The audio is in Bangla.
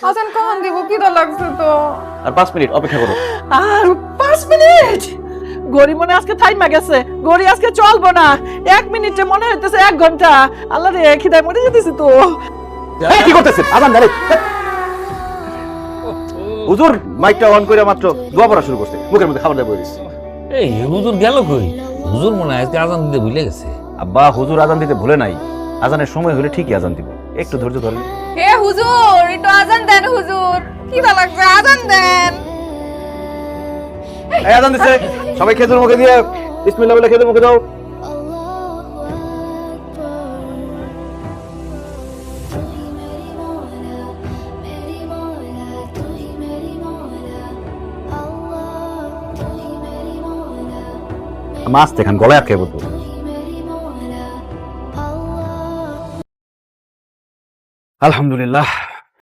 আজান কখন দিব খিদা লাগছে তো। আর 5 মিনিট অপেক্ষা করো। আর 5 মিনিট? গড়ি মনে আজকে থাইমা গেছে, গড়ি আজকে চলবো না। 1 মিনিটে মনে হইতেছে 1 ঘন্টা। আল্লাহ রে, খিদায় মরে যেতেছি তো। এই কি করতেছেন? আজান দাঁড়ে। হুজুর মাইকটা অন করে মাত্র দোয়া পড়া শুরু করছে, মুখের মধ্যে খাবার দিয়ে বলে দিচ্ছে। এই হুজুর গেল কই? হুজুর মনে হয় আজকে আজান দিতে ভুলে গেছে। আব্বা, হুজুর আজান দিতে ভুলে নাই, আজানের সময় হলে ঠিকই আজান দিব, একটু ধৈর্য ধরেন। হে হুজুর, একটু আজান দেন হুজুর, খিদা লাগছে, আজান দেন। এই আজান দিছে, সবাই খেজুর মুখে দিয়ে বিসমিল্লাহ বলে খেজুর মুখে দাও। মাছ দেখান গলায় আটকে পড়তো। আলহামদুলিল্লাহ।